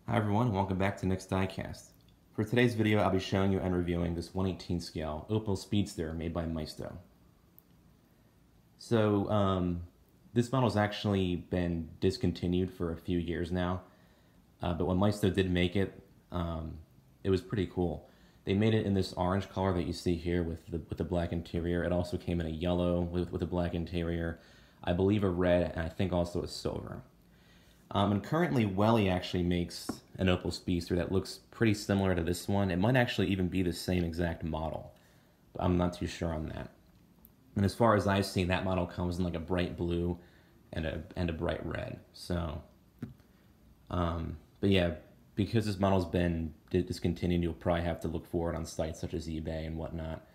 Hi everyone, welcome back to Nick's Diecast. For today's video, I'll be showing you and reviewing this 1/18 scale Opel Speedster made by Maisto. This model's actually been discontinued for a few years now, but when Maisto did make it, it was pretty cool. They made it in this orange color that you see here with the black interior. It also came in a yellow with a black interior, I believe a red, and I think also a silver. And currently, Welly actually makes an Opel Speedster that looks pretty similar to this one. It might actually even be the same exact model, but I'm not too sure on that. And as far as I've seen, that model comes in like a bright blue and a bright red. But yeah, because this model's been discontinued, you'll probably have to look for it on sites such as eBay and whatnot.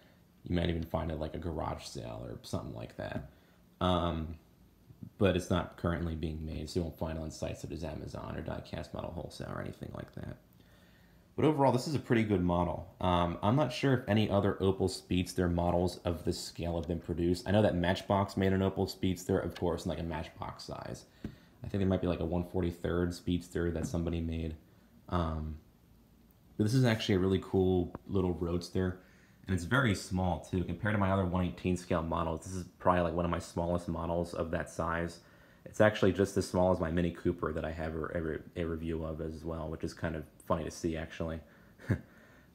You might even find it like a garage sale or something like that. But it's not currently being made, so you won't find it on sites such as Amazon or Diecast Model Wholesale or anything like that. But overall, this is a pretty good model. I'm not sure if any other Opel Speedster models of this scale have been produced. I know that Matchbox made an Opel Speedster, of course, in like a Matchbox size. I think there might be like a 1/43 Speedster that somebody made. But this is actually a really cool little roadster. And it's very small too, compared to my other 1/18 scale models. This is probably like one of my smallest models of that size. It's actually just as small as my Mini Cooper that I have a review of as well, which is kind of funny to see actually.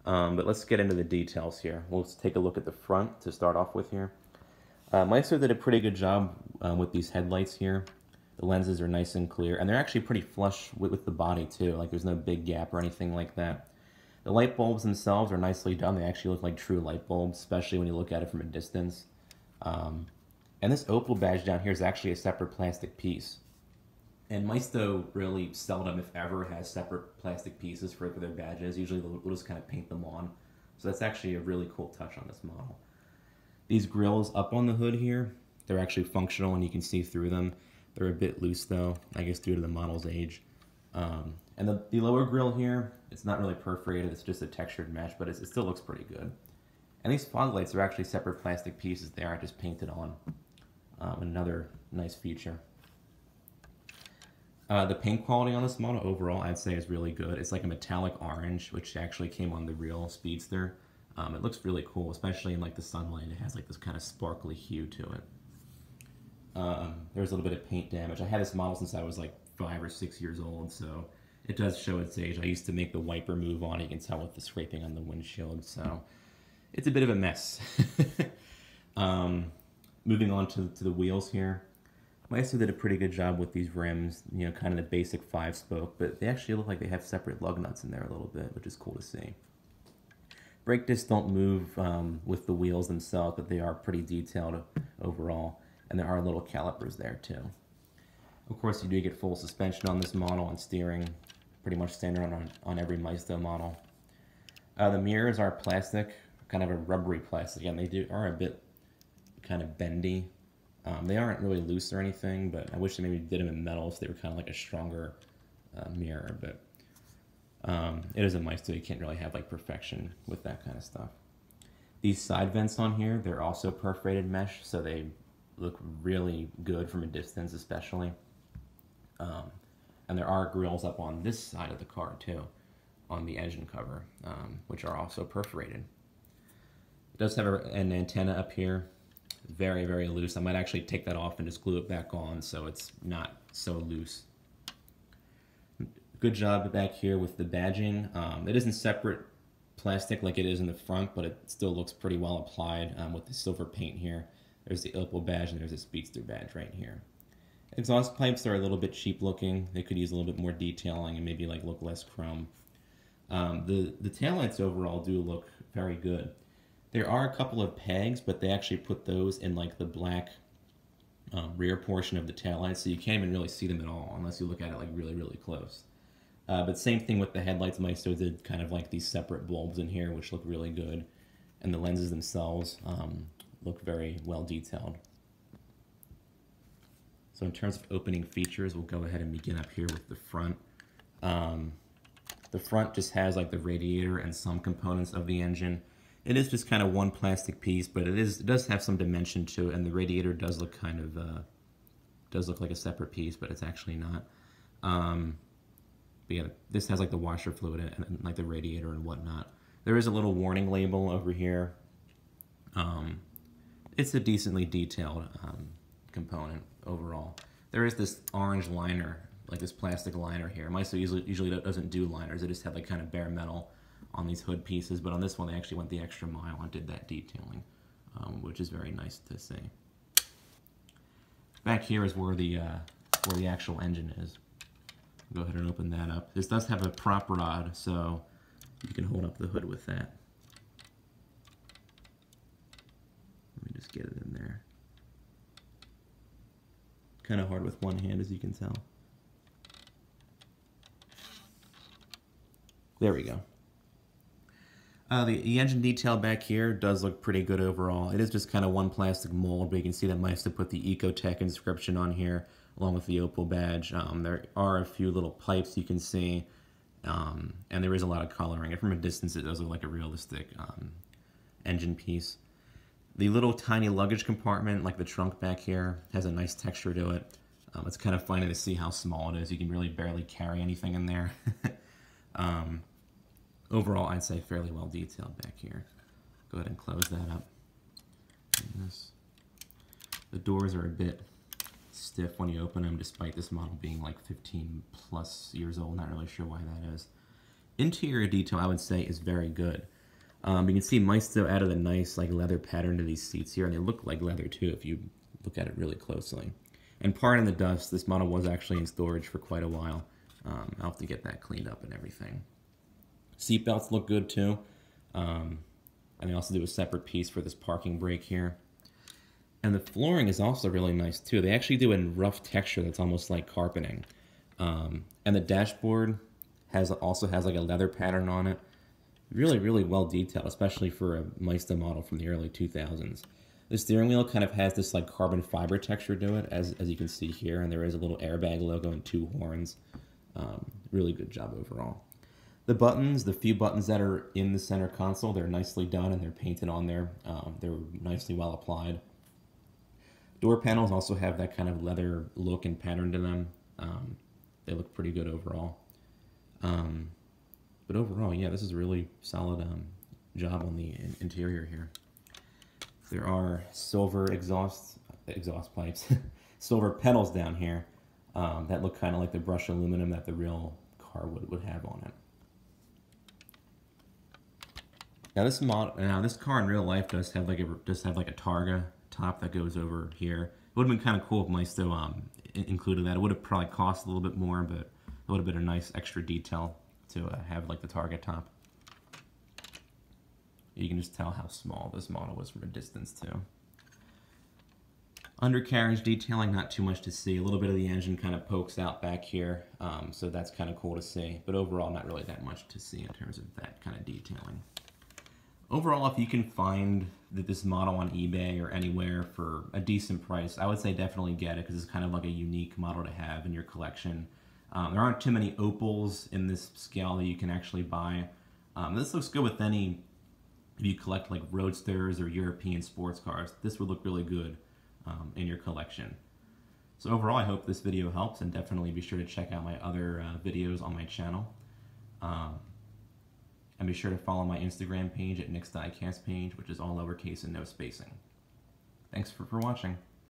But let's get into the details here. We'll take a look at the front to start off with here. Maisto did a pretty good job with these headlights here. The lenses are nice and clear, and they're actually pretty flush with the body too. Like there's no big gap or anything like that. The light bulbs themselves are nicely done. They actually look like true light bulbs, especially when you look at it from a distance. And this Opel badge down here is actually a separate plastic piece. And Maisto really seldom, if ever, has separate plastic pieces for their badges. Usually they'll just kind of paint them on. So that's actually a really cool touch on this model. These grills up on the hood here, they're actually functional and you can see through them. They're a bit loose though, I guess due to the model's age. And the lower grill here, it's not really perforated, it's just a textured mesh, but it still looks pretty good. And these fog lights are actually separate plastic pieces, they aren't just painted on. Another nice feature. The paint quality on this model overall, I'd say is really good. It's like a metallic orange, which actually came on the real Speedster. It looks really cool, especially in like the sunlight. It has like this kind of sparkly hue to it. There's a little bit of paint damage. I had this model since I was like 5 or 6 years old, so it does show its age. I used to make the wiper move on, you can tell with the scraping on the windshield, so it's a bit of a mess. Moving on to the wheels here. Maisto did a pretty good job with these rims, you know, kind of the basic 5-spoke, but they actually look like they have separate lug nuts in there a little bit, which is cool to see. Brake discs don't move with the wheels themselves, but they are pretty detailed overall, and there are little calipers there too. Of course, you do get full suspension on this model and steering, pretty much standard on every Maisto model. The mirrors are plastic, kind of a rubbery plastic, and they are a bit kind of bendy. They aren't really loose or anything, but I wish they maybe did them in metal so they were kind of like a stronger mirror, but it is a Maisto, you can't really have like perfection with that kind of stuff. These side vents on here, they're also perforated mesh, so they look really good from a distance especially. And there are grills up on this side of the car too, on the engine cover, which are also perforated. It does have an antenna up here, very, very loose. I might actually take that off and just glue it back on so it's not so loose. Good job back here with the badging. It isn't separate plastic like it is in the front, but it still looks pretty well applied with the silver paint here. There's the Opel badge and there's a Speedster badge right here. Exhaust pipes are a little bit cheap looking. They could use a little bit more detailing and maybe like look less chrome. The taillights overall do look very good. There are a couple of pegs, but they actually put those in like the black rear portion of the taillights, so you can't even really see them at all unless you look at it like really, really close. But same thing with the headlights. Maisto did kind of like these separate bulbs in here, which look really good. And the lenses themselves look very well detailed. So in terms of opening features, we'll go ahead and begin up here with the front. The front just has like the radiator and some components of the engine. It is just kind of one plastic piece, but it does have some dimension to it, and the radiator does look kind of does look like a separate piece, but it's actually not. But yeah, this has like the washer fluid and like the radiator and whatnot. There is a little warning label over here. It's a decently detailed component overall. There is this orange liner, like this plastic liner here. Maisto usually doesn't do liners. They just have like kind of bare metal on these hood pieces, but on this one they actually went the extra mile and did that detailing, which is very nice to see. Back here is where the actual engine is. Go ahead and open that up. This does have a prop rod, so you can hold up the hood with that. Let me just get it in there. Kind of hard with one hand, as you can tell. There we go. The engine detail back here does look pretty good overall. It is just kind of one plastic mold, but you can see that Maisto put the Ecotech inscription on here, along with the Opel badge. There are a few little pipes you can see, and there is a lot of coloring. And from a distance, it does look like a realistic engine piece. The little tiny luggage compartment, like the trunk back here, has a nice texture to it. It's kind of funny to see how small it is. You can really barely carry anything in there. Overall, I'd say fairly well detailed back here. Go ahead and close that up. The doors are a bit stiff when you open them, despite this model being like 15 plus years old. Not really sure why that is. Interior detail, I would say, is very good. You can see Maisto added a nice like leather pattern to these seats here, and they look like leather too if you look at it really closely. And pardon the dust, this model was actually in storage for quite a while. I'll have to get that cleaned up and everything. Seat belts look good too. And they also do a separate piece for this parking brake here. And the flooring is also really nice too. They actually do a rough texture that's almost like carpeting. And the dashboard also has like a leather pattern on it. Really, really well detailed, especially for a Maisto model from the early 2000s. The steering wheel kind of has this like carbon fiber texture to it, as you can see here, and there is a little airbag logo and 2 horns. Really good job overall. The buttons, the few buttons that are in the center console, they're nicely done and they're painted on there. They're nicely well applied. Door panels also have that kind of leather look and pattern to them. They look pretty good overall. But overall, yeah, this is a really solid job on the interior here. There are silver exhaust pipes, silver pedals down here that look kind of like the brushed aluminum that the real car would have on it. Now this car in real life does have like a Targa top that goes over here. It would have been kind of cool if Maisto included that. It would have probably cost a little bit more, but it would have been a nice extra detail to have like the Targa top. You can just tell how small this model was from a distance too. Undercarriage detailing, not too much to see. A little bit of the engine kind of pokes out back here, so that's kind of cool to see. But overall, not really that much to see in terms of that kind of detailing. Overall, if you can find this model on eBay or anywhere for a decent price, I would say definitely get it because it's kind of like a unique model to have in your collection. There aren't too many Opels in this scale that you can actually buy. This looks good with any, if you collect like roadsters or European sports cars, this would look really good in your collection. So overall, I hope this video helps, and definitely be sure to check out my other videos on my channel. And be sure to follow my Instagram page at Nick's Diecast page, which is all lowercase and no spacing. Thanks for watching.